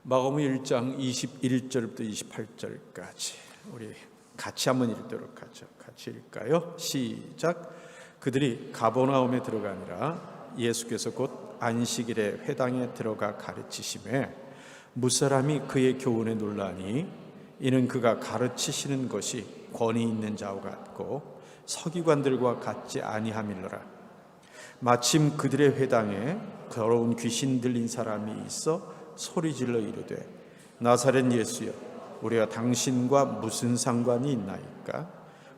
마가복음 1장 21절부터 28절까지 우리 같이 한번 읽도록 하죠. 같이 읽까요? 시작. 그들이 가버나움에 들어가니라. 예수께서 곧 안식일에 회당에 들어가 가르치시매 무사람이 그의 교훈에 놀라니 이는 그가 가르치시는 것이 권위 있는 자와 같고 서기관들과 같지 아니함이로라. 마침 그들의 회당에 더러운 귀신 들린 사람이 있어 소리질러 이르되 나사렛 예수여, 우리가 당신과 무슨 상관이 있나이까?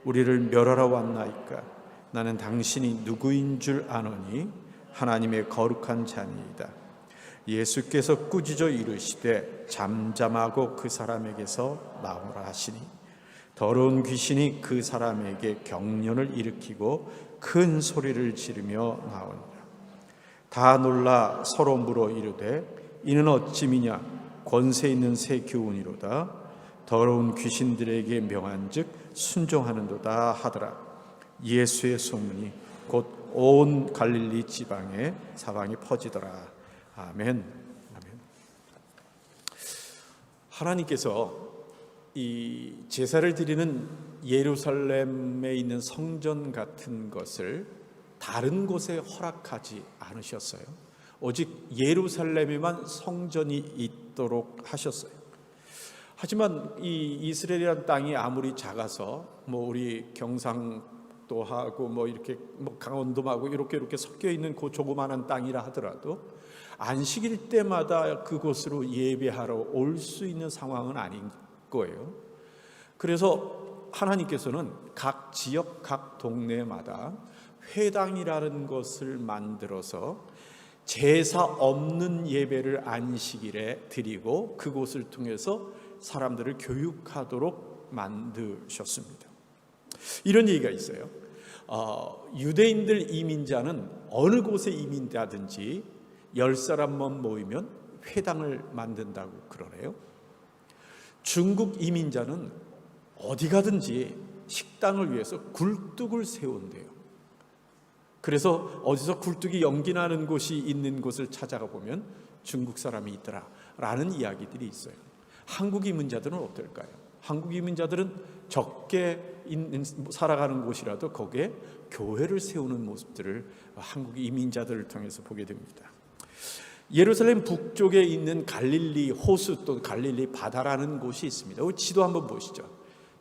우리를 멸하러 왔나이까? 나는 당신이 누구인 줄 아노니 하나님의 거룩한 자니이다. 예수께서 꾸짖어 이르시되 잠잠하고 그 사람에게서 나오라 하시니 더러운 귀신이 그 사람에게 경련을 일으키고 큰 소리를 지르며 나온다. 다 놀라 서로 물어 이르되 이는 어찌미냐? 권세 있는 새 교훈이로다. 더러운 귀신들에게 명한즉 순종하는도다 하더라. 예수의 소문이 곧 온 갈릴리 지방에 사방이 퍼지더라. 아멘. 아멘. 하나님께서 이 제사를 드리는 예루살렘에 있는 성전 같은 것을 다른 곳에 허락하지 않으셨어요. 오직 예루살렘에만 성전이 있도록 하셨어요. 하지만 이 이스라엘이라는 땅이 아무리 작아서 우리 경상도 하고 이렇게 강원도하고 이렇게 섞여 있는 그 조그마한 땅이라 하더라도 안식일 때마다 그곳으로 예배하러 올 수 있는 상황은 아닌 거예요. 그래서 하나님께서는 각 지역, 각 동네마다 회당이라는 것을 만들어서 제사 없는 예배를 안식일에 드리고 그곳을 통해서 사람들을 교육하도록 만드셨습니다. 이런 얘기가 있어요. 유대인들 이민자는 어느 곳에 이민하든지 10사람만 모이면 회당을 만든다고 그러네요. 중국 이민자는 어디 가든지 식당을 위해서 굴뚝을 세운대요. 그래서 어디서 굴뚝이 연기나는 곳이 있는 곳을 찾아가 보면 중국 사람이 있더라 라는 이야기들이 있어요. 한국 이민자들은 어떨까요? 한국 이민자들은 적게 살아가는 곳이라도 거기에 교회를 세우는 모습들을 한국 이민자들을 통해서 보게 됩니다. 예루살렘 북쪽에 있는 갈릴리 호수 또 갈릴리 바다라는 곳이 있습니다. 지도 한번 보시죠.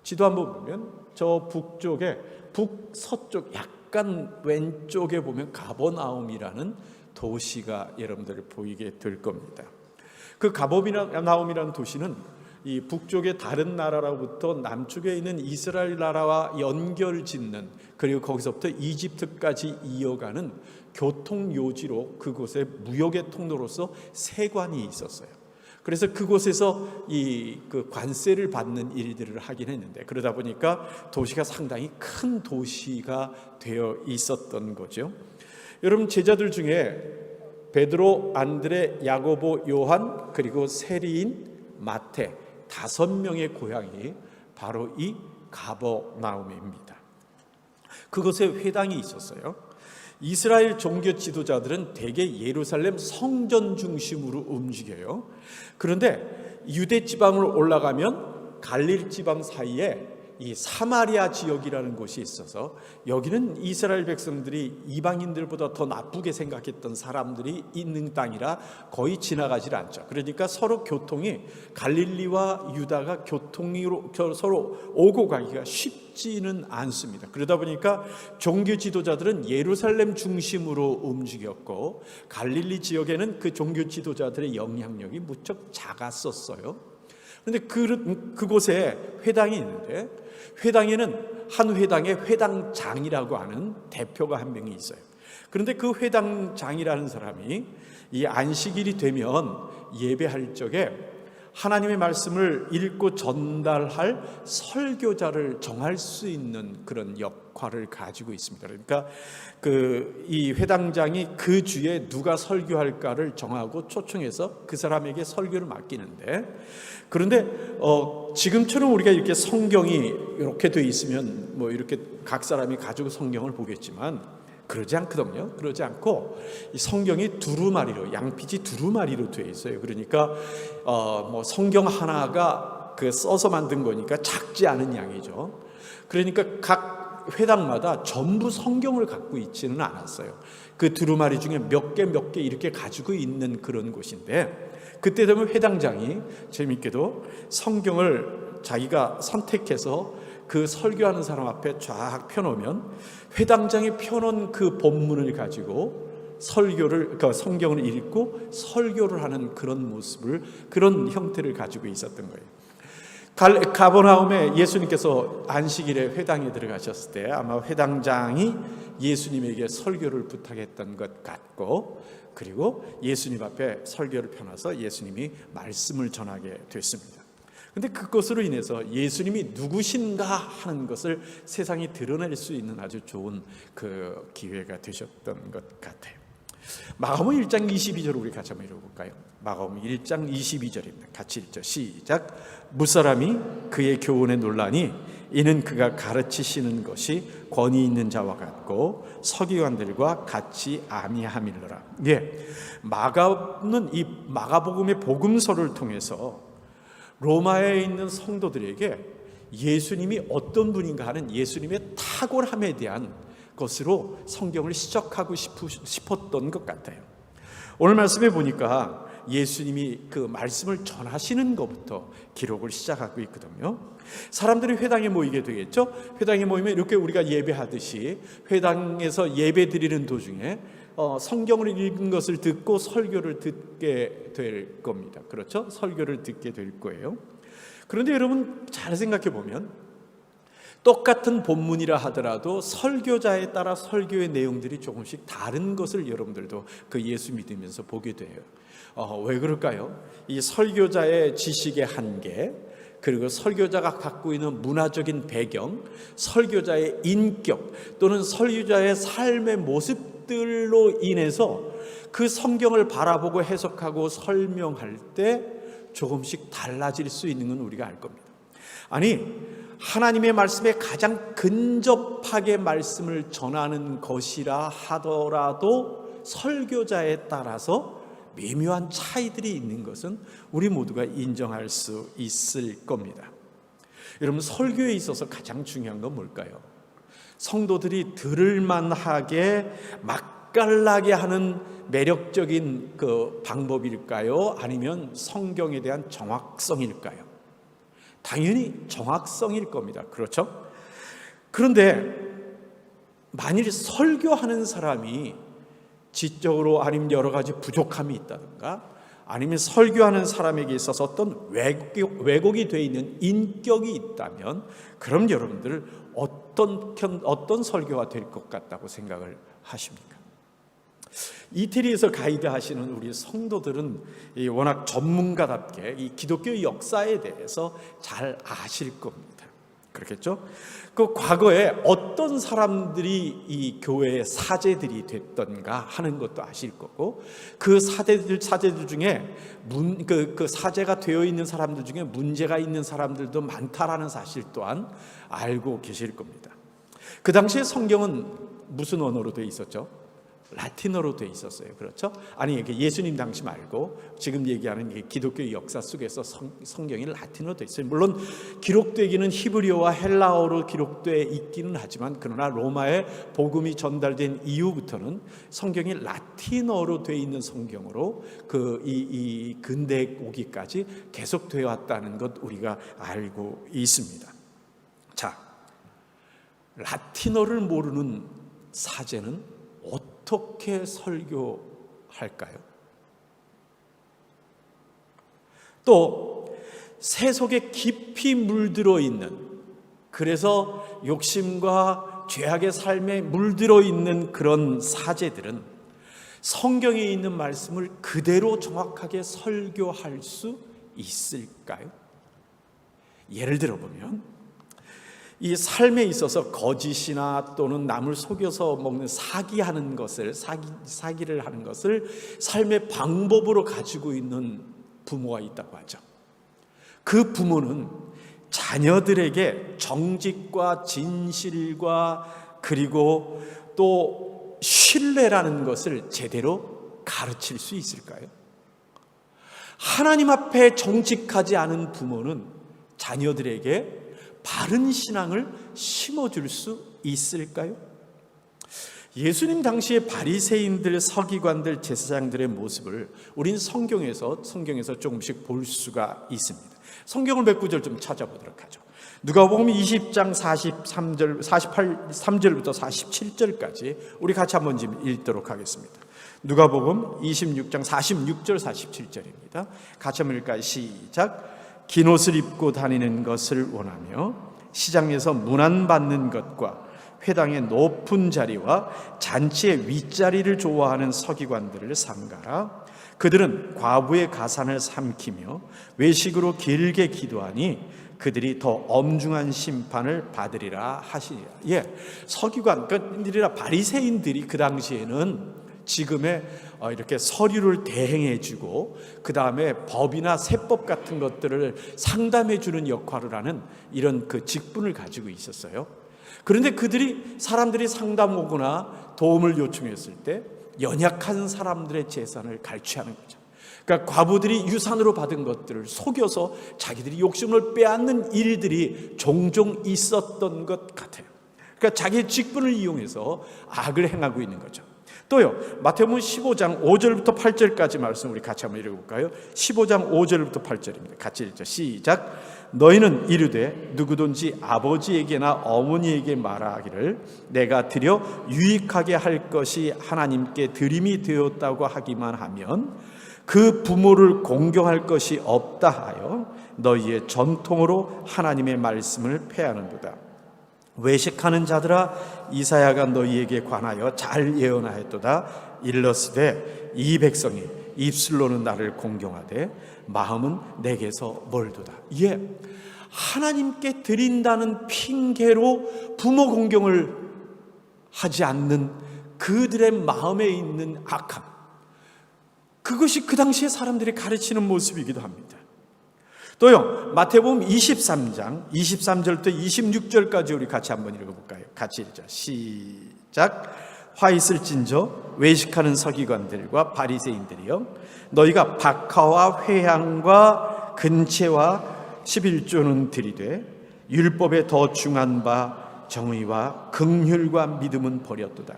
지도 한번 보면 저 북쪽에 북서쪽 약간 왼쪽에 보면 가버나움이라는 도시가 여러분들 보이게 될 겁니다. 그 가버나움이라는 도시는 이 북쪽의 다른 나라로부터 남쪽에 있는 이스라엘 나라와 연결짓는, 그리고 거기서부터 이집트까지 이어가는 교통요지로 그곳에 무역의 통로로서 세관이 있었어요. 그래서 그곳에서 그 관세를 받는 일들을 하긴 했는데, 그러다 보니까 도시가 상당히 큰 도시가 되어 있었던 거죠. 여러분, 제자들 중에 베드로, 안드레, 야고보, 요한, 그리고 세리인 마태 5명의 고향이 바로 이 가버나움입니다. 그곳에 회당이 있었어요. 이스라엘 종교 지도자들은 대개 예루살렘 성전 중심으로 움직여요. 그런데 유대 지방으로 올라가면 갈릴리 지방 사이에 이 사마리아 지역이라는 곳이 있어서 여기는 이스라엘 백성들이 이방인들보다 더 나쁘게 생각했던 사람들이 있는 땅이라 거의 지나가질 않죠. 그러니까 서로 교통이, 갈릴리와 유다가 교통으로 서로 오고 가기가 쉽지는 않습니다. 그러다 보니까 종교 지도자들은 예루살렘 중심으로 움직였고, 갈릴리 지역에는 그 종교 지도자들의 영향력이 무척 작았었어요. 그런데 그곳에 회당이 있는데, 회당에는 한 회당에 회당장이라고 하는 대표가 한 명이 있어요. 그런데 그 회당장이라는 사람이 이 안식일이 되면 예배할 적에 하나님의 말씀을 읽고 전달할 설교자를 정할 수 있는 그런 역할을 가지고 있습니다. 그러니까 이 회당장이 그 주에 누가 설교할까를 정하고 초청해서 그 사람에게 설교를 맡기는데, 그런데 지금처럼 우리가 이렇게 성경이 이렇게 돼 있으면 이렇게 각 사람이 가지고 성경을 보겠지만, 그러지 않거든요. 그러지 않고 이 성경이 두루마리로, 양피지 두루마리로 되어 있어요. 그러니까 뭐 성경 하나가 그 써서 만든 거니까 작지 않은 양이죠. 그러니까 각 회당마다 전부 성경을 갖고 있지는 않았어요. 그 두루마리 중에 몇 개 이렇게 가지고 있는 그런 곳인데, 그때 되면 회당장이 재밌게도 성경을 자기가 선택해서 그 설교하는 사람 앞에 쫙 펴놓으면 회당장이 펴놓은 그 본문을 가지고 그러니까 성경을 읽고 설교를 하는 그런 모습을, 그런 형태를 가지고 있었던 거예요. 가버나움에 예수님께서 안식일에 회당에 들어가셨을 때 아마 회당장이 예수님에게 설교를 부탁했던 것 같고, 그리고 예수님 앞에 설교를 펴놔서 예수님이 말씀을 전하게 됐습니다. 근데 그것으로 인해서 예수님이 누구신가 하는 것을 세상이 드러낼 수 있는 아주 좋은 그 기회가 되셨던 것 같아요. 마가복음 1장 22절을 우리 같이 한번 읽어볼까요? 마가복음 1장 22절입니다. 같이 읽죠. 시작. 무사람이 그의 교훈에 놀라니 이는 그가 가르치시는 것이 권위 있는 자와 같고 서기관들과 같이 아니함일러라. 예, 마가는 이 마가복음의 복음서를 통해서 로마에 있는 성도들에게 예수님이 어떤 분인가 하는 예수님의 탁월함에 대한 것으로 성경을 시작하고 싶었던 것 같아요. 오늘 말씀에 보니까 예수님이 그 말씀을 전하시는 것부터 기록을 시작하고 있거든요. 사람들이 회당에 모이게 되겠죠. 회당에 모이면 이렇게 우리가 예배하듯이 회당에서 예배 드리는 도중에 성경을 읽은 것을 듣고 설교를 듣게 될 겁니다. 그렇죠? 설교를 듣게 될 거예요. 그런데 여러분 잘 생각해 보면 똑같은 본문이라 하더라도 설교자에 따라 설교의 내용들이 조금씩 다른 것을 여러분들도 그 예수 믿으면서 보게 돼요. 왜 그럴까요? 이 설교자의 지식의 한계, 그리고 설교자가 갖고 있는 문화적인 배경, 설교자의 인격 또는 설교자의 삶의 모습들로 인해서 그 성경을 바라보고 해석하고 설명할 때 조금씩 달라질 수 있는 건 우리가 알 겁니다. 아니, 하나님의 말씀에 가장 근접하게 말씀을 전하는 것이라 하더라도 설교자에 따라서 미묘한 차이들이 있는 것은 우리 모두가 인정할 수 있을 겁니다. 여러분, 설교에 있어서 가장 중요한 건 뭘까요? 성도들이 들을 만하게 맛깔나게 하는 매력적인 그 방법일까요? 아니면 성경에 대한 정확성일까요? 당연히 정확성일 겁니다. 그렇죠? 그런데 만일 설교하는 사람이 지적으로 아니면 여러 가지 부족함이 있다든가, 아니면 설교하는 사람에게 있어서 어떤 왜곡이 되어 있는 인격이 있다면, 그럼 여러분들 어떤 설교가 될 것 같다고 생각을 하십니까? 이태리에서 가이드 하시는 우리 성도들은 워낙 전문가답게 이 기독교 역사에 대해서 잘 아실 겁니다. 그렇겠죠? 그 과거에 어떤 사람들이 이 교회의 사제들이 됐던가 하는 것도 아실 거고, 그 사제들 중에 그 사제가 되어 있는 사람들 중에 문제가 있는 사람들도 많다라는 사실 또한 알고 계실 겁니다. 그 당시에 성경은 무슨 언어로 되어 있었죠? 라틴어로 되어 있었어요. 그렇죠? 아니, 예수님 당시 말고 지금 얘기하는 기독교 역사 속에서 성경이 라틴어로 되어 있어요. 물론 기록되기는 히브리어와 헬라어로 기록되어 있기는 하지만, 그러나 로마에 복음이 전달된 이후부터는 성경이 라틴어로 되어 있는 성경으로 이 근대에 오기까지 계속되어 왔다는 것 우리가 알고 있습니다. 자, 라틴어를 모르는 사제는 어떻게 설교할까요? 또 세속에 깊이 물들어 있는, 그래서 욕심과 죄악의 삶에 물들어 있는 그런 사제들은 성경에 있는 말씀을 그대로 정확하게 설교할 수 있을까요? 예를 들어 보면 이 삶에 있어서 거짓이나 또는 남을 속여서 먹는 사기하는 것을 사기를 하는 것을 삶의 방법으로 가지고 있는 부모가 있다고 하죠. 그 부모는 자녀들에게 정직과 진실과 그리고 또 신뢰라는 것을 제대로 가르칠 수 있을까요? 하나님 앞에 정직하지 않은 부모는 자녀들에게 바른 신앙을 심어줄 수 있을까요? 예수님 당시의 바리새인들, 서기관들, 제사장들의 모습을 우린 성경에서 조금씩 볼 수가 있습니다. 성경을 몇 구절 좀 찾아보도록 하죠. 누가복음 20장 43절부터 47절까지 우리 같이 한번 좀 읽도록 하겠습니다. 누가복음 26장 46절 47절입니다. 같이 한번 읽을까요? 시작. 긴 옷을 입고 다니는 것을 원하며 시장에서 문안받는 것과 회당의 높은 자리와 잔치의 윗자리를 좋아하는 서기관들을 삼가라. 그들은 과부의 가산을 삼키며 외식으로 길게 기도하니 그들이 더 엄중한 심판을 받으리라 하시니라. 서기관들이라 바리새인들이 그 당시에는 지금의 이렇게 서류를 대행해주고 그 다음에 법이나 세법 같은 것들을 상담해주는 역할을 하는 이런 그 직분을 가지고 있었어요. 그런데 사람들이 상담 오거나 도움을 요청했을 때 연약한 사람들의 재산을 갈취하는 거죠. 그러니까 과부들이 유산으로 받은 것들을 속여서 자기들이 욕심을 빼앗는 일들이 종종 있었던 것 같아요. 그러니까 자기의 직분을 이용해서 악을 행하고 있는 거죠. 또요, 마태복음 15장 5절부터 8절까지 말씀 우리 같이 한번 읽어볼까요? 15장 5절부터 8절입니다. 같이 읽죠. 시작. 너희는 이르되 누구든지 아버지에게나 어머니에게 말하기를 내가 드려 유익하게 할 것이 하나님께 드림이 되었다고 하기만 하면 그 부모를 공경할 것이 없다 하여 너희의 전통으로 하나님의 말씀을 폐하는도다. 외식하는 자들아, 이사야가 너희에게 관하여 잘 예언하였도다. 일러스되 이 백성이 입술로는 나를 공경하되 마음은 내게서 멀도다. 하나님께 드린다는 핑계로 부모 공경을 하지 않는 그들의 마음에 있는 악함, 그것이 그 당시에 사람들이 가르치는 모습이기도 합니다. 또요, 마태복음 23장 23절부터 26절까지 우리 같이 한번 읽어볼까요? 같이 읽자. 시작. 화 있을진저 외식하는 서기관들과 바리새인들이여, 너희가 박하와 회향과 근채와 11조는 드리되 율법에 더 중한 바 정의와 긍휼과 믿음은 버렸도다.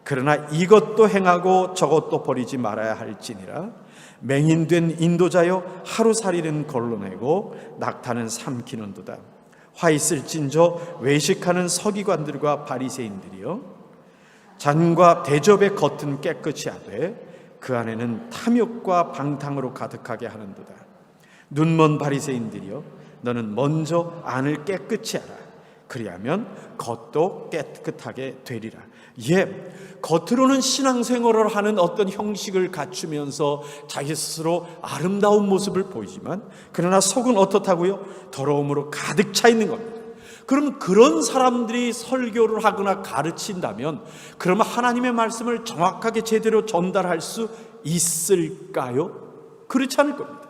그러나 이것도 행하고 저것도 버리지 말아야 할지니라. 맹인된 인도자여, 하루살이는 걸러내고 낙타는 삼키는도다. 화 있을진저 외식하는 서기관들과 바리새인들이여, 잔과 대접의 겉은 깨끗이 하되 그 안에는 탐욕과 방탕으로 가득하게 하는도다. 눈먼 바리새인들이여, 너는 먼저 안을 깨끗이 하라. 그리하면 겉도 깨끗하게 되리라. 겉으로는 신앙생활을 하는 어떤 형식을 갖추면서 자기 스스로 아름다운 모습을 보이지만 그러나 속은 어떻다고요? 더러움으로 가득 차 있는 겁니다. 그럼 그런 사람들이 설교를 하거나 가르친다면 그러면 하나님의 말씀을 정확하게 제대로 전달할 수 있을까요? 그렇지 않을 겁니다.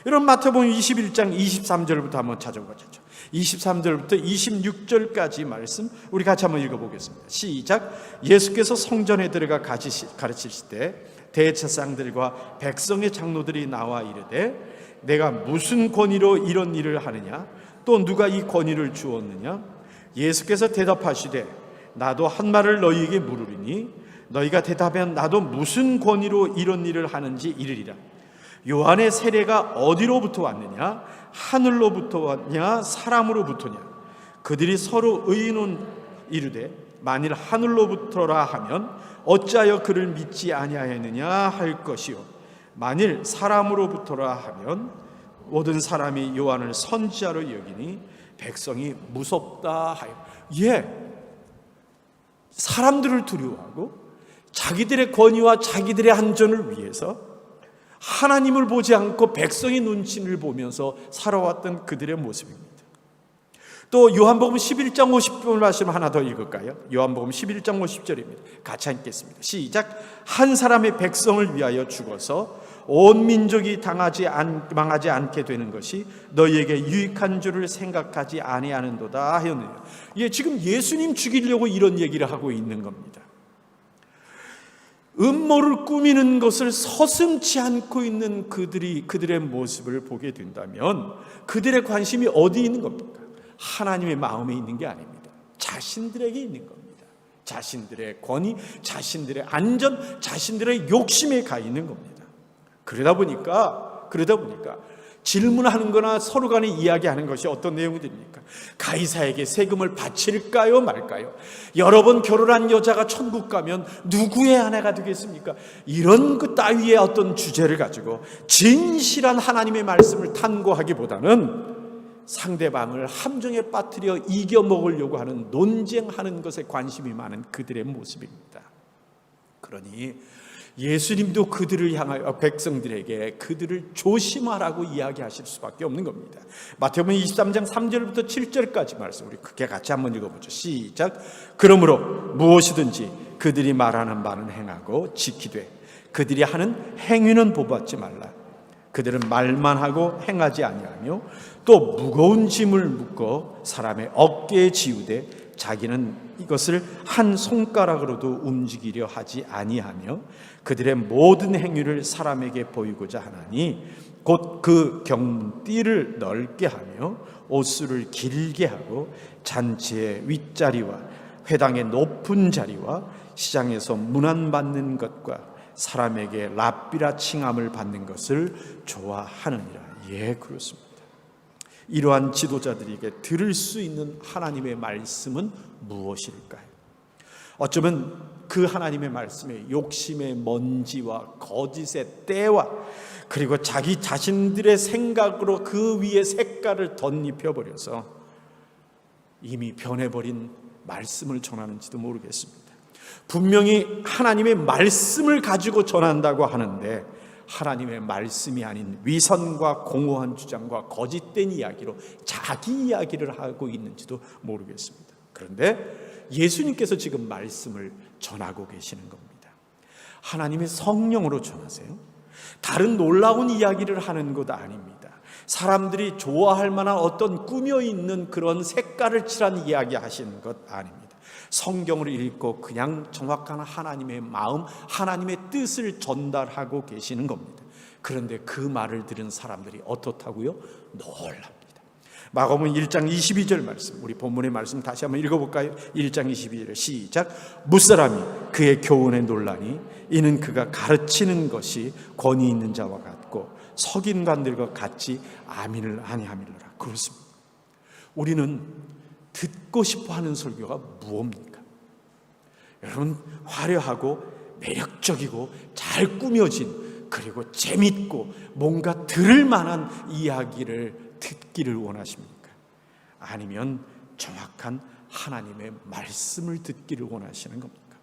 여러분, 마태복음 21장 23절부터 한번 찾아보죠. 23절부터 26절까지 말씀 우리 같이 한번 읽어보겠습니다. 시작. 예수께서 성전에 들어가 가르치실 때 대제사장들과 백성의 장로들이 나와 이르되 내가 무슨 권위로 이런 일을 하느냐? 또 누가 이 권위를 주었느냐? 예수께서 대답하시되 나도 한 말을 너희에게 물으리니 너희가 대답하면 나도 무슨 권위로 이런 일을 하는지 이르리라. 요한의 세례가 어디로부터 왔느냐? 하늘로부터 왔냐? 사람으로부터냐? 그들이 서로 의논 이르되 만일 하늘로부터라 하면 어찌하여 그를 믿지 아니하였느냐 할 것이요, 만일 사람으로부터라 하면 모든 사람이 요한을 선지자로 여기니 백성이 무섭다 하여. 사람들을 두려워하고 자기들의 권위와 자기들의 안전을 위해서 하나님을 보지 않고 백성의 눈치를 보면서 살아왔던 그들의 모습입니다. 또 요한복음 11장 50절 말씀 하나 더 읽을까요? 요한복음 11장 50절입니다. 같이 읽겠습니다. 시작. 한 사람의 백성을 위하여 죽어서 온 민족이 망하지 않게 되는 것이 너희에게 유익한 줄을 생각하지 아니하는도다 하였느냐. 지금 예수님 죽이려고 이런 얘기를 하고 있는 겁니다. 음모를 꾸미는 것을 서슴지 않고 있는 그들의 모습을 보게 된다면 그들의 관심이 어디 있는 겁니까? 하나님의 마음에 있는 게 아닙니다. 자신들에게 있는 겁니다. 자신들의 권위, 자신들의 안전, 자신들의 욕심에 가 있는 겁니다. 그러다 보니까 질문하는 거나 서로 간에 이야기하는 것이 어떤 내용들입니까? 가이사에게 세금을 바칠까요 말까요? 여러 번 결혼한 여자가 천국 가면 누구의 아내가 되겠습니까? 이런 그 따위의 어떤 주제를 가지고 진실한 하나님의 말씀을 탐구하기보다는 상대방을 함정에 빠뜨려 이겨먹으려고 하는 논쟁하는 것에 관심이 많은 그들의 모습입니다. 그러니 예수님도 그들을 향하여 백성들에게 그들을 조심하라고 이야기하실 수밖에 없는 겁니다. 마태복음 23장 3절부터 7절까지 말씀 우리 크게 같이 한번 읽어보죠. 시작. 그러므로 무엇이든지 그들이 말하는 바는 행하고 지키되 그들이 하는 행위는 보받지 말라. 그들은 말만 하고 행하지 아니하며 또 무거운 짐을 묶어 사람의 어깨에 지우되 자기는 이것을 한 손가락으로도 움직이려 하지 아니하며 그들의 모든 행위를 사람에게 보이고자 하나니 곧 그 경문띠를 넓게 하며 옷수를 길게 하고 잔치의 윗자리와 회당의 높은 자리와 시장에서 문안받는 것과 사람에게 랍비라 칭함을 받는 것을 좋아하느니라. 예, 그렇습니다. 이러한 지도자들에게 들을 수 있는 하나님의 말씀은 무엇일까요? 어쩌면 그 하나님의 말씀에 욕심의 먼지와 거짓의 때와 그리고 자기 자신들의 생각으로 그 위에 색깔을 덧입혀버려서 이미 변해버린 말씀을 전하는지도 모르겠습니다. 분명히 하나님의 말씀을 가지고 전한다고 하는데 하나님의 말씀이 아닌 위선과 공허한 주장과 거짓된 이야기로 자기 이야기를 하고 있는지도 모르겠습니다. 그런데 예수님께서 지금 말씀을 전하고 계시는 겁니다. 하나님의 성령으로 전하세요. 다른 놀라운 이야기를 하는 것 아닙니다. 사람들이 좋아할 만한 어떤 꾸며 있는 그런 색깔을 칠한 이야기 하시는 것 아닙니다. 성경을 읽고 그냥 정확한 하나님의 마음, 하나님의 뜻을 전달하고 계시는 겁니다. 그런데 그 말을 들은 사람들이 어떻다고요? 놀랍니다. 마가복음 1장 22절 말씀, 우리 본문의 말씀 다시 한번 읽어볼까요? 1장 22절 시작. 무사람이 그의 교훈에 놀라니 이는 그가 가르치는 것이 권위 있는 자와 같고 석인관들과 같이 아민을 아니함이로라. 그렇습니다. 우리는 듣고 싶어하는 설교가 무엇입니까? 여러분, 화려하고 매력적이고 잘 꾸며진 그리고 재밌고 뭔가 들을 만한 이야기를 듣기를 원하십니까? 아니면 정확한 하나님의 말씀을 듣기를 원하시는 겁니까?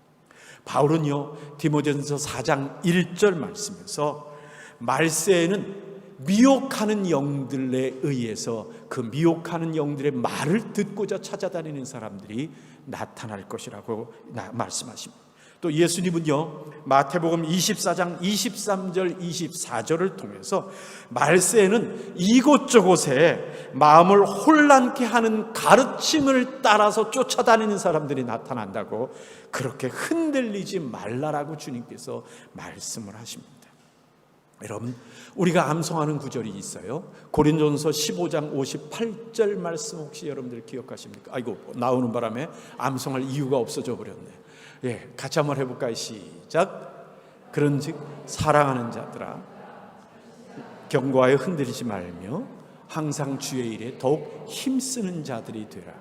바울은요, 디모데전서 4장 1절 말씀에서 말세에는 미혹하는 영들에 의해서 그 미혹하는 영들의 말을 듣고자 찾아다니는 사람들이 나타날 것이라고 말씀하십니다. 또 예수님은요, 마태복음 24장 23절 24절을 통해서 말세에는 이곳저곳에 마음을 혼란케 하는 가르침을 따라서 쫓아다니는 사람들이 나타난다고, 그렇게 흔들리지 말라라고 주님께서 말씀을 하십니다. 여러분, 우리가 암송하는 구절이 있어요. 고린도전서 15장 58절 말씀 혹시 여러분들 기억하십니까? 아이고, 나오는 바람에 암송할 이유가 없어져 버렸네. 예, 같이 한번 해볼까요? 시작. 그런즉 사랑하는 자들아, 경고하여 흔들리지 말며 항상 주의 일에 더욱 힘쓰는 자들이 되라.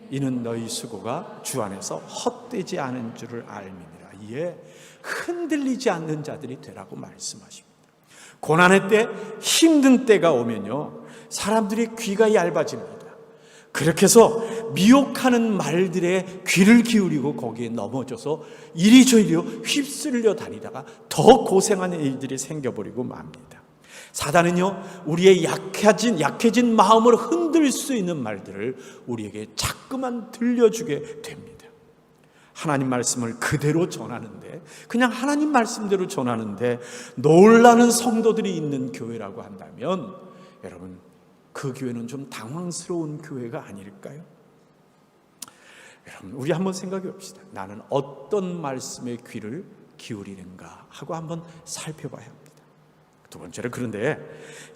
이는 너희 수고가 주 안에서 헛되지 않은 줄을 알미니라. 예, 흔들리지 않는 자들이 되라고 말씀하십니다. 고난의 때, 힘든 때가 오면요, 사람들의 귀가 얇아집니다. 그렇게 해서 미혹하는 말들에 귀를 기울이고 거기에 넘어져서 이리저리로 휩쓸려 다니다가 더 고생하는 일들이 생겨버리고 맙니다. 사단은요, 우리의 약해진 마음을 흔들 수 있는 말들을 우리에게 자꾸만 들려주게 됩니다. 하나님 말씀을 그대로 전하는데, 그냥 하나님 말씀대로 전하는데 놀라는 성도들이 있는 교회라고 한다면, 여러분, 그 교회는 좀 당황스러운 교회가 아닐까요? 여러분, 우리 한번 생각해 봅시다. 나는 어떤 말씀에 귀를 기울이는가 하고 한번 살펴봐야 합니다. 두 번째로, 그런데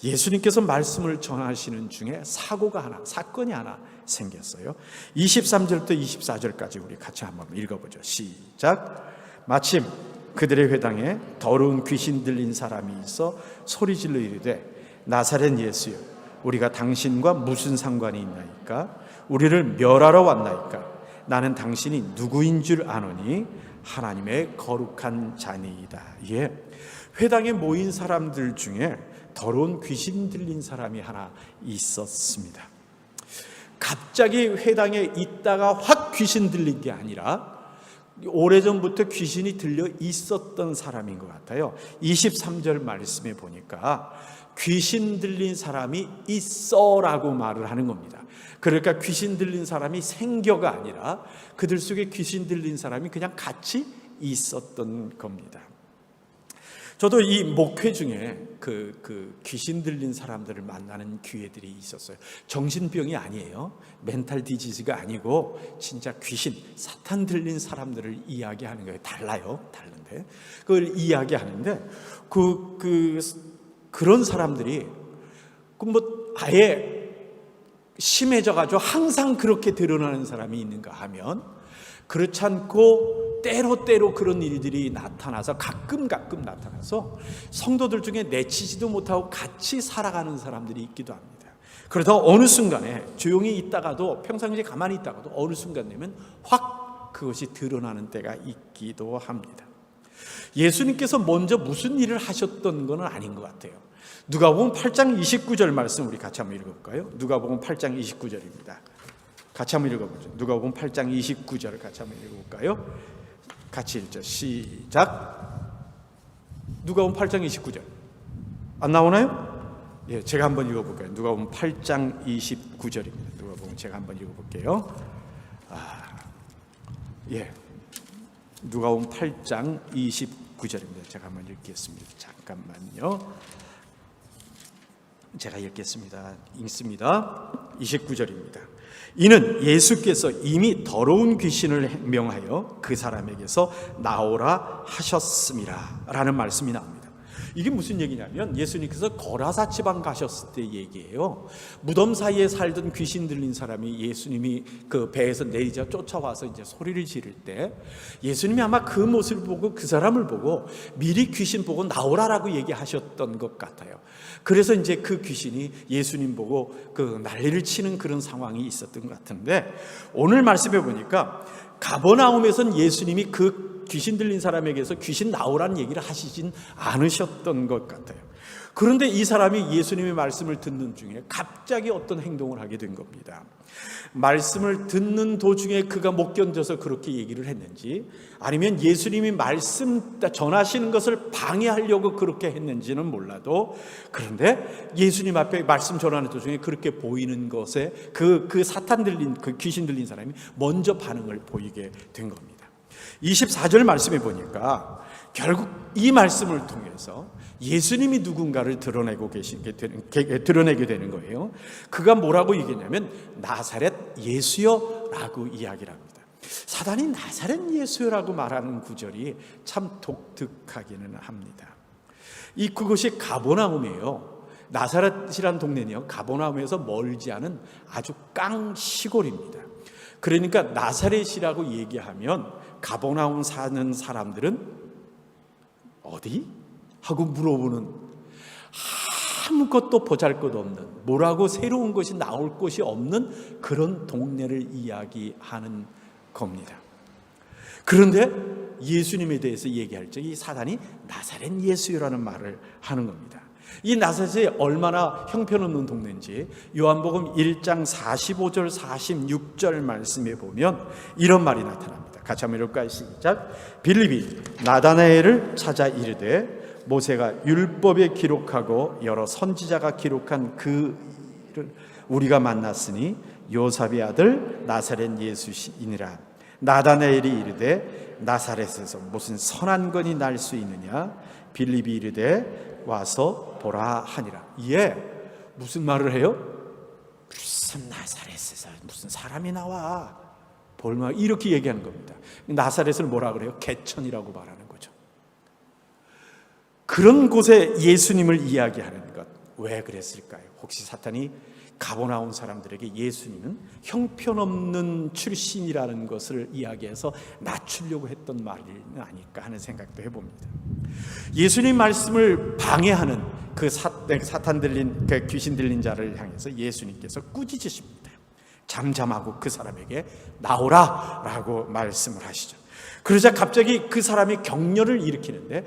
예수님께서 말씀을 전하시는 중에 사건이 하나 생겼어요. 23절부터 24절까지 우리 같이 한번 읽어보죠. 시작. 마침 그들의 회당에 더러운 귀신 들린 사람이 있어 소리질러 이르되 나사렛 예수여, 우리가 당신과 무슨 상관이 있나이까? 우리를 멸하러 왔나이까? 나는 당신이 누구인 줄 아노니 하나님의 거룩한 자니이다. 예, 회당에 모인 사람들 중에 더러운 귀신 들린 사람이 하나 있었습니다. 갑자기 회당에 있다가 확 귀신 들린 게 아니라 오래전부터 귀신이 들려 있었던 사람인 것 같아요. 23절 말씀에 보니까 귀신 들린 사람이 있어라고 말을 하는 겁니다. 그러니까 귀신 들린 사람이 생겨가 아니라 그들 속에 귀신 들린 사람이 그냥 같이 있었던 겁니다. 저도 이 목회 중에 그 귀신 들린 사람들을 만나는 기회들이 있었어요. 정신병이 아니에요. 멘탈 디지즈가 아니고 진짜 귀신, 사탄 들린 사람들을 이야기하는 거예요. 다른데 그걸 이야기하는데 그런 사람들이 뭐 아예 심해져가지고 항상 그렇게 드러나는 사람이 있는가 하면 그렇지 않고 때로 그런 일들이 나타나서 가끔 나타나서 성도들 중에 내치지도 못하고 같이 살아가는 사람들이 있기도 합니다. 그러다 어느 순간에 조용히 있다가도 평상시에 가만히 있다가도 어느 순간 되면 확 그것이 드러나는 때가 있기도 합니다. 예수님께서 먼저 무슨 일을 하셨던 건 아닌 것 같아요. 누가복음 8장 29절 말씀 우리 같이 한번 읽어볼까요? 누가복음 8장 29절입니다. 같이 한번 읽어보죠. 누가복음 8장 29절 같이 한번 읽어볼까요? 같이 읽죠. 시작. 누가복음 8장 29절 안 나오나요? 예, 제가 한번 읽어볼까요? 누가복음 8장 29절입니다. 누가복음 제가 한번 읽어볼게요. 예, 누가복음 8장 29절입니다. 제가 한번 읽겠습니다. 잠깐만요. 제가 읽겠습니다. 읽습니다. 29절입니다. 이는 예수께서 이미 더러운 귀신을 명하여 그 사람에게서 나오라 하셨음이라 라는 말씀이 나옵니다. 이게 무슨 얘기냐면 예수님께서 거라사 지방 가셨을 때 얘기예요. 무덤 사이에 살던 귀신 들린 사람이 예수님이 그 배에서 내리자 쫓아와서 이제 소리를 지를 때 예수님이 아마 그 모습을 보고 그 사람을 보고 미리 귀신 보고 나오라라고 얘기하셨던 것 같아요. 그래서 이제 그 귀신이 예수님 보고 그 난리를 치는 그런 상황이 있었던 것 같은데 오늘 말씀해 보니까 가버나움에선 예수님이 그 귀신 들린 사람에게서 귀신 나오라는 얘기를 하시진 않으셨던 것 같아요. 그런데 이 사람이 예수님의 말씀을 듣는 중에 갑자기 어떤 행동을 하게 된 겁니다. 말씀을 듣는 도중에 그가 못 견뎌서 그렇게 얘기를 했는지 아니면 예수님이 말씀 전하시는 것을 방해하려고 그렇게 했는지는 몰라도 그런데 예수님 앞에 말씀 전하는 도중에 그렇게 보이는 것에 그 사탄 들린 그 귀신 들린 사람이 먼저 반응을 보이게 된 겁니다. 24절 말씀해 보니까 결국 이 말씀을 통해서 예수님이 누군가를 드러내게 되는 거예요. 그가 뭐라고 얘기했냐면 나사렛 예수여 라고 이야기를 합니다. 사단이 나사렛 예수여라고 말하는 구절이 참 독특하기는 합니다. 그것이 가버나움이에요. 나사렛이란 동네는요 가버나움에서 멀지 않은 아주 깡 시골입니다. 그러니까 나사렛이라고 얘기하면 가버나움 사는 사람들은 어디? 하고 물어보는 아무것도 보잘것없는 뭐라고 새로운 것이 나올 것이 없는 그런 동네를 이야기하는 겁니다. 그런데 예수님에 대해서 얘기할 때 이 사단이 나사렛 예수라는 말을 하는 겁니다. 이 나사렛이 얼마나 형편없는 동네인지 요한복음 1장 45절 46절 말씀에 보면 이런 말이 나타납니다. 같이 한번 읽을까요? 시작. 빌립이 나다나엘을 찾아 이르되 모세가 율법에 기록하고 여러 선지자가 기록한 그 일을 우리가 만났으니 요셉의 아들 나사렛 예수이니라. 나다나엘이 이르되 나사렛에서 무슨 선한 건이 날 수 있느냐? 빌립이 이르되 와서 보라 하니라. 예, 무슨 말을 해요? 무슨 나사렛에서 무슨 사람이 나와 볼마 이렇게 얘기하는 겁니다. 나사렛을 뭐라 그래요? 개천이라고 말하는 거죠. 그런 곳에 예수님을 이야기하는 것, 왜 그랬을까요? 혹시 사탄이 가버나움 사람들에게 예수님은 형편없는 출신이라는 것을 이야기해서 낮추려고 했던 말이 아닐까 하는 생각도 해봅니다. 예수님 말씀을 방해하는 그 사탄 들린, 그 귀신 들린 자를 향해서 예수님께서 꾸짖으십니다. 잠잠하고 그 사람에게 나오라 라고 말씀을 하시죠. 그러자 갑자기 그 사람이 경련을 일으키는데,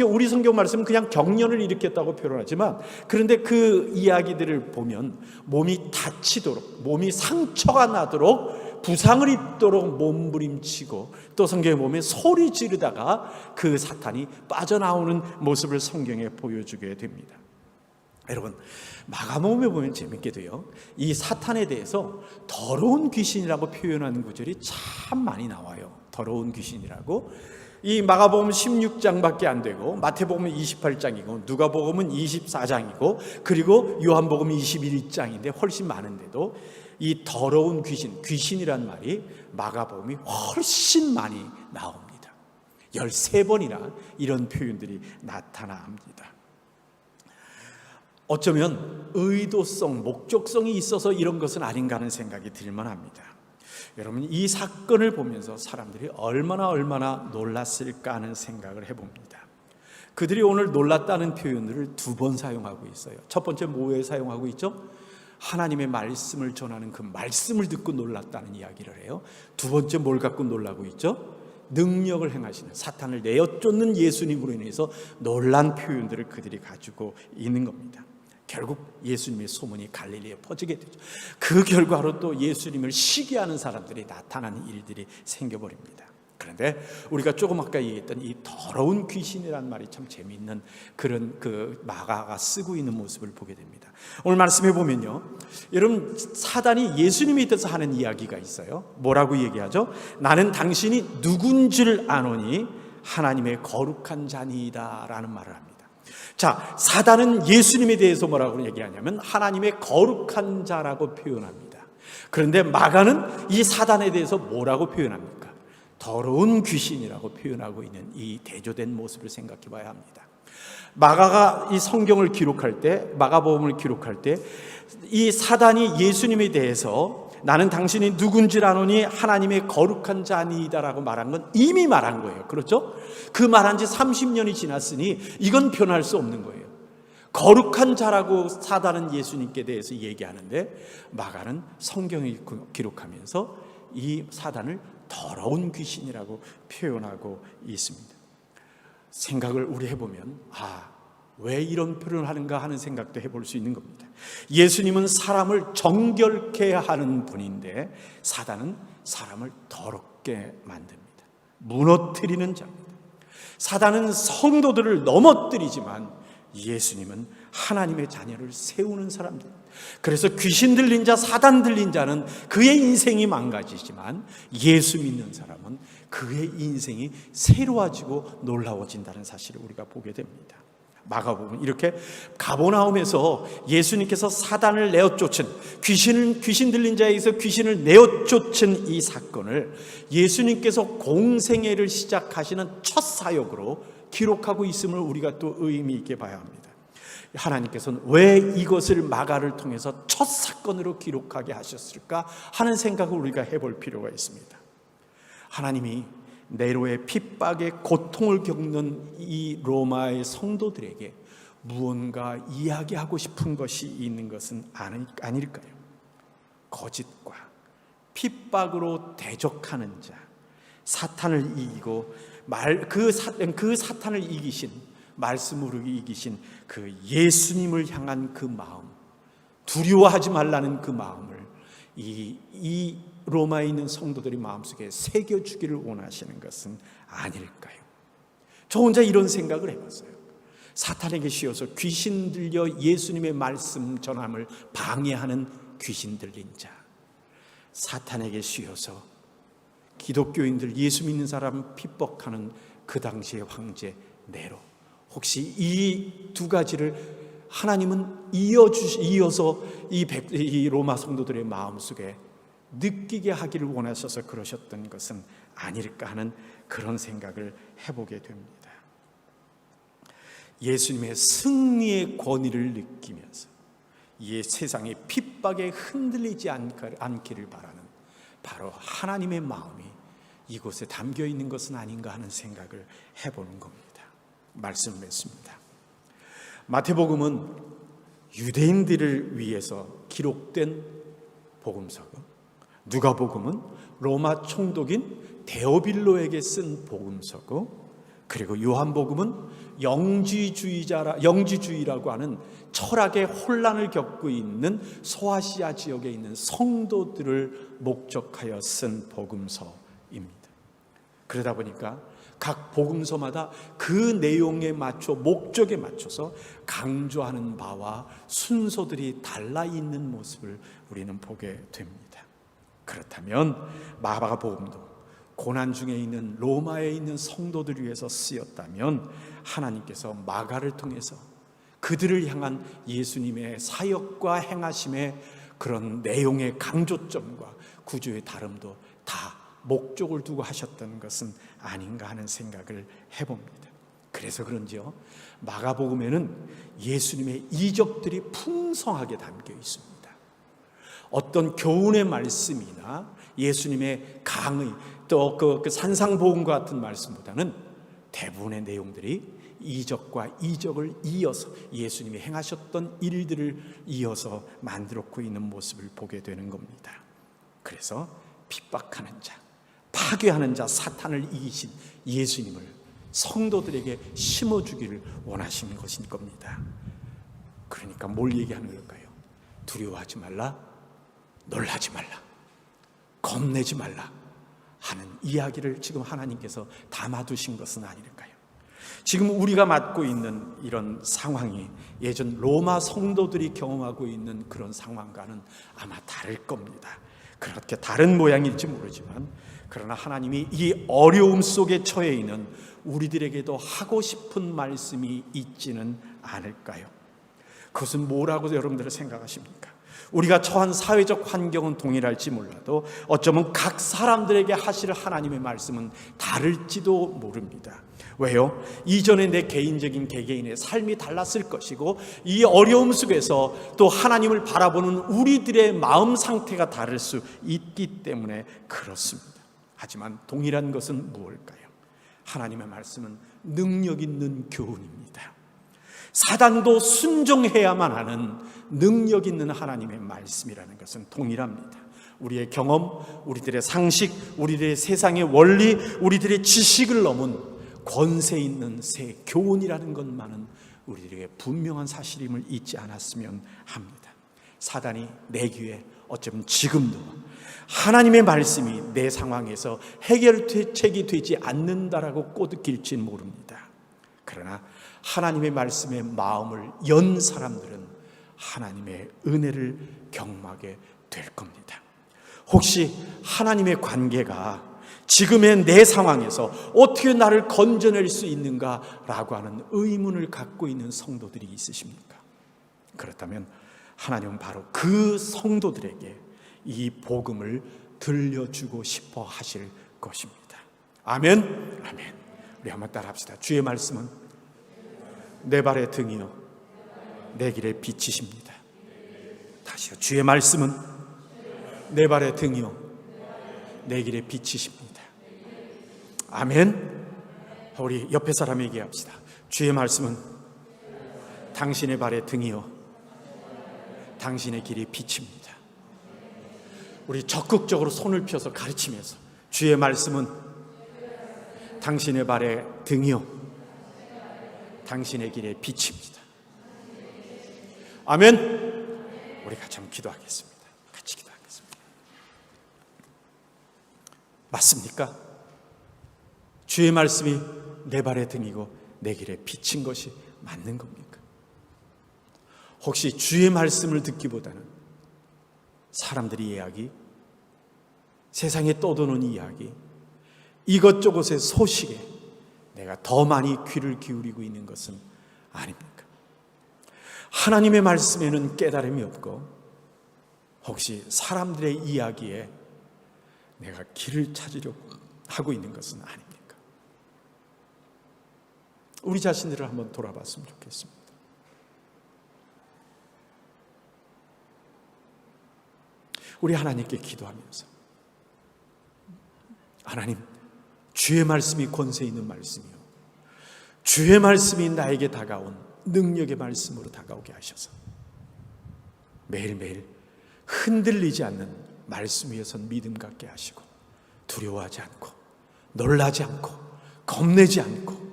우리 성경 말씀은 그냥 경련을 일으켰다고 표현하지만, 그런데 그 이야기들을 보면 몸이 다치도록, 몸이 상처가 나도록, 부상을 입도록 몸부림치고, 또 성경에 보면 소리 지르다가 그 사탄이 빠져나오는 모습을 성경에 보여주게 됩니다. 여러분, 마가복음에 보면 재밌게도요, 이 사탄에 대해서 더러운 귀신이라고 표현하는 구절이 참 많이 나와요. 더러운 귀신이라고. 이 마가복음 16장밖에 안 되고, 마태복음은 28장이고, 누가복음은 24장이고, 그리고 요한복음 21장인데 훨씬 많은데도 이 더러운 귀신이란 말이 마가복음이 훨씬 많이 나옵니다. 13번이나 이런 표현들이 나타납니다. 어쩌면 의도성, 목적성이 있어서 이런 것은 아닌가 하는 생각이 들만합니다. 여러분, 이 사건을 보면서 사람들이 얼마나 놀랐을까 하는 생각을 해봅니다. 그들이 오늘 놀랐다는 표현들을 2번 사용하고 있어요. 첫 번째 뭐에 사용하고 있죠? 하나님의 말씀을 전하는 그 말씀을 듣고 놀랐다는 이야기를 해요. 2번째 뭘 갖고 놀라고 있죠? 능력을 행하시는, 사탄을 내어쫓는 예수님으로 인해서 놀란 표현들을 그들이 가지고 있는 겁니다. 결국 예수님의 소문이 갈릴리에 퍼지게 되죠. 그 결과로 또 예수님을 시기하는 사람들이 나타나는 일들이 생겨버립니다. 그런데 우리가 조금 아까 얘기했던 이 더러운 귀신이라는 말이 참 재미있는 그런 그 마가가 쓰고 있는 모습을 보게 됩니다. 오늘 말씀해 보면요, 여러분, 사단이 예수님에 대해서 하는 이야기가 있어요. 뭐라고 얘기하죠? 나는 당신이 누군 줄 아노니 하나님의 거룩한 자니이다 라는 말을 합니다. 자, 사단은 예수님에 대해서 뭐라고 얘기하냐면 하나님의 거룩한 자라고 표현합니다. 그런데 마가는 이 사단에 대해서 뭐라고 표현합니까? 더러운 귀신이라고 표현하고 있는 이 대조된 모습을 생각해 봐야 합니다. 마가가 이 성경을 기록할 때, 마가복음을 기록할 때 이 사단이 예수님에 대해서 나는 당신이 누군지 아노니 하나님의 거룩한 자니이다라고 말한 건 이미 말한 거예요. 그렇죠? 그 말한 지 30년이 지났으니 이건 변할 수 없는 거예요. 거룩한 자라고 사단은 예수님께 대해서 얘기하는데, 마가는 성경을 기록하면서 이 사단을 더러운 귀신이라고 표현하고 있습니다. 생각을 우리 해보면 왜 이런 표현을 하는가 하는 생각도 해볼 수 있는 겁니다. 예수님은 사람을 정결케 하는 분인데 사단은 사람을 더럽게 만듭니다. 무너뜨리는 자입니다. 사단은 성도들을 넘어뜨리지만 예수님은 하나님의 자녀를 세우는 사람들입니다. 그래서 귀신 들린 자, 사단 들린 자는 그의 인생이 망가지지만 예수 믿는 사람은 그의 인생이 새로워지고 놀라워진다는 사실을 우리가 보게 됩니다. 마가복음은 이렇게 가버나움에서 예수님께서 사단을 내어쫓은, 귀신 들린 자에게서 귀신을 내어쫓은 이 사건을 예수님께서 공생애를 시작하시는 첫 사역으로 기록하고 있음을 우리가 또 의미 있게 봐야 합니다. 하나님께서는 왜 이것을 마가를 통해서 첫 사건으로 기록하게 하셨을까 하는 생각을 우리가 해볼 필요가 있습니다. 하나님이 네로의 핍박의 고통을 겪는 이 로마의 성도들에게 무언가 이야기하고 싶은 것이 있는 것은 아닐까요? 거짓과 핍박으로 대적하는 자, 사탄을 이기고 그 사탄을 이기신, 말씀으로 이기신 그 예수님을 향한 그 마음, 두려워하지 말라는 그 마음을 이 로마에 있는 성도들이 마음속에 새겨주기를 원하시는 것은 아닐까요? 저 혼자 이런 생각을 해봤어요. 사탄에게 씌워서 귀신 들려 예수님의 말씀 전함을 방해하는 귀신 들린 자, 사탄에게 씌워서 기독교인들, 예수 믿는 사람 핍박하는 그 당시의 황제 네로, 혹시 이 두 가지를 하나님은 이어서 이 로마 성도들의 마음속에 느끼게 하기를 원하셔서 그러셨던 것은 아닐까 하는 그런 생각을 해보게 됩니다. 예수님의 승리의 권위를 느끼면서 이 세상의 핍박에 흔들리지 않기를 바라는 바로 하나님의 마음이 이곳에 담겨 있는 것은 아닌가 하는 생각을 해보는 겁니다. 말씀을 맺습니다. 마태복음은 유대인들을 위해서 기록된 복음서고, 누가복음은 로마 총독인 데오빌로에게 쓴 복음서고, 그리고 요한복음은 영지주의라고 하는 철학의 혼란을 겪고 있는 소아시아 지역에 있는 성도들을 목적하여 쓴 복음서입니다. 그러다 보니까 각 복음서마다 그 내용에 맞춰, 목적에 맞춰서 강조하는 바와 순서들이 달라 있는 모습을 우리는 보게 됩니다. 그렇다면 마가복음도 고난 중에 있는 로마에 있는 성도들을 위해서 쓰였다면, 하나님께서 마가를 통해서 그들을 향한 예수님의 사역과 행하심의 그런 내용의 강조점과 구조의 다름도 다 목적을 두고 하셨던 것은 아닌가 하는 생각을 해봅니다. 그래서 그런지요, 마가복음에는 예수님의 이적들이 풍성하게 담겨 있습니다. 어떤 교훈의 말씀이나 예수님의 강의, 또 그 산상보험과 같은 말씀보다는 대부분의 내용들이 이적과 이적을 이어서 예수님이 행하셨던 일들을 이어서 만들었고 있는 모습을 보게 되는 겁니다. 그래서 핍박하는 자, 파괴하는 자, 사탄을 이기신 예수님을 성도들에게 심어주기를 원하시는 것인 겁니다. 그러니까 뭘 얘기하는 걸까요? 두려워하지 말라, 놀라지 말라, 겁내지 말라 하는 이야기를 지금 하나님께서 담아두신 것은 아닐까요? 지금 우리가 맡고 있는 이런 상황이 예전 로마 성도들이 경험하고 있는 그런 상황과는 아마 다를 겁니다. 그렇게 다른 모양일지 모르지만, 그러나 하나님이 이 어려움 속에 처해 있는 우리들에게도 하고 싶은 말씀이 있지는 않을까요? 그것은 뭐라고 여러분들은 생각하십니까? 우리가 처한 사회적 환경은 동일할지 몰라도 어쩌면 각 사람들에게 하실 하나님의 말씀은 다를지도 모릅니다. 왜요? 이전에 내 개인적인 개개인의 삶이 달랐을 것이고, 이 어려움 속에서 또 하나님을 바라보는 우리들의 마음 상태가 다를 수 있기 때문에 그렇습니다. 하지만 동일한 것은 무엇일까요? 하나님의 말씀은 능력 있는 교훈입니다. 사단도 순종해야만 하는 능력 있는 하나님의 말씀이라는 것은 동일합니다. 우리의 경험, 우리들의 상식, 우리들의 세상의 원리, 우리들의 지식을 넘은 권세 있는 새 교훈이라는 것만은 우리들에게 분명한 사실임을 잊지 않았으면 합니다. 사단이 내 귀에 어쩌면 지금도 하나님의 말씀이 내 상황에서 해결책이 되지 않는다라고 꼬드길지는 모릅니다. 그러나 하나님의 말씀에 마음을 연 사람들은 하나님의 은혜를 경험하게 될 겁니다. 혹시 하나님의 관계가 지금의 내 상황에서 어떻게 나를 건져낼 수 있는가라고 하는 의문을 갖고 있는 성도들이 있으십니까? 그렇다면 하나님은 바로 그 성도들에게 이 복음을 들려주고 싶어 하실 것입니다. 아멘. 아멘. 우리 한번 따라합시다. 주의 말씀은 내 발의 등이요 내 길의 빛이십니다. 다시요. 주의 말씀은 내 발의 등이요 내 길의 빛이십니다. 아멘. 우리 옆에 사람에게 합시다. 주의 말씀은 당신의 발의 등이요 당신의 길의 빛입니다. 우리 적극적으로 손을 펴서 가르치면서, 주의 말씀은 당신의 발의 등이요 당신의 길의 빛입니다. 아멘. 우리 같이 한번 기도하겠습니다. 같이 기도하겠습니다. 맞습니까? 주의 말씀이 내 발의 등이고 내 길의 빛인 것이 맞는 겁니까? 혹시 주의 말씀을 듣기보다는 사람들의 이야기, 세상에 떠도는 이야기, 이것저것의 소식에 내가 더 많이 귀를 기울이고 있는 것은 아닙니까? 하나님의 말씀에는 깨달음이 없고, 혹시 사람들의 이야기에 내가 길을 찾으려고 하고 있는 것은 아닙니까? 우리 자신들을 한번 돌아봤으면 좋겠습니다. 우리 하나님께 기도하면서, 하나님, 주의 말씀이 권세 있는 말씀이요, 주의 말씀이 나에게 다가온 능력의 말씀으로 다가오게 하셔서 매일매일 흔들리지 않는 말씀 위에 선 믿음 갖게 하시고, 두려워하지 않고 놀라지 않고 겁내지 않고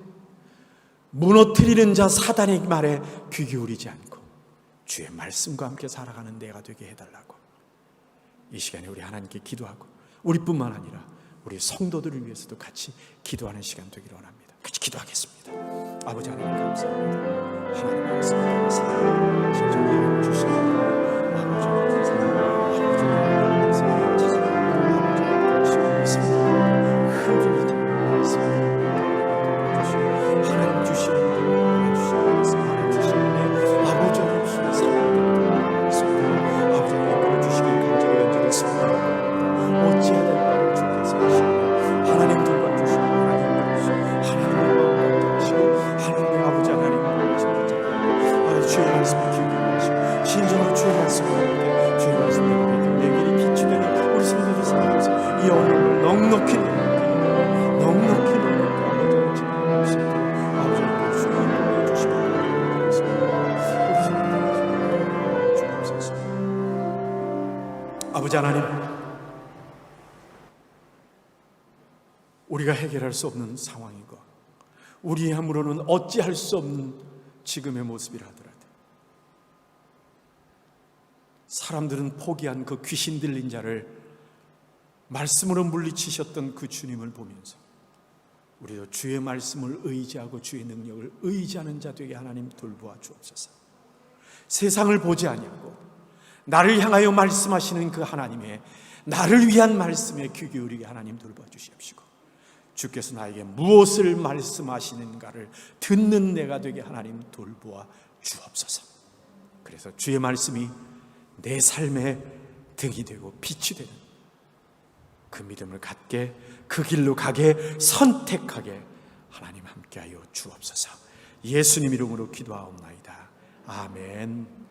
무너뜨리는 자 사단의 말에 귀 기울이지 않고 주의 말씀과 함께 살아가는 내가 되게 해달라고 이 시간에 우리 하나님께 기도하고, 우리뿐만 아니라 우리 성도들을 위해서도 같이 기도하는 시간 되기를 원합니다. 같이 기도하겠습니다. 아버지 하나님 감사합니다. 하나님 말씀 감사합니다. 진짜 하나님 주시는 아버지 감사합니다. 아버지 하나님 감사합니다. 흔들리지 않습니다. 하나님 주시는 말씀, 하나님 주시는 아버지 하나님 주시는 사랑을 말씀입니다. 아버지 하나님 주시는 간절히 간절히 소원합니다. 어찌해야 될 바를 주께서 하시고, 하나님 돌봐주시고, 하나님의 마음 갖게 하시고, 하나님의 아버지 하나님 아버지 주의 말씀을 기울이시고, 진정으로 주의 말씀을 함께 주의 말씀을 내 길이 빛이 되는 우리 성도들 살면서 이 언어를 넉넉히 아버지 하나님, 우리가 해결할 수 없는 상황이고 우리의 힘으로는 어찌할 수 없는 지금의 모습이라 하더라도 사람들은 포기한 그 귀신 들린 자를 말씀으로 물리치셨던 그 주님을 보면서 우리도 주의 말씀을 의지하고 주의 능력을 의지하는 자 되게 하나님 돌보아 주옵소서. 세상을 보지 아니하고 나를 향하여 말씀하시는 그 하나님의 나를 위한 말씀에 귀 기울이게 하나님 돌봐 주시옵시고, 주께서 나에게 무엇을 말씀하시는가를 듣는 내가 되게 하나님 돌보아 주옵소서. 그래서 주의 말씀이 내 삶의 등이 되고 빛이 되는 그 믿음을 갖게, 그 길로 가게, 선택하게 하나님 함께하여 주옵소서. 예수님 이름으로 기도하옵나이다. 아멘.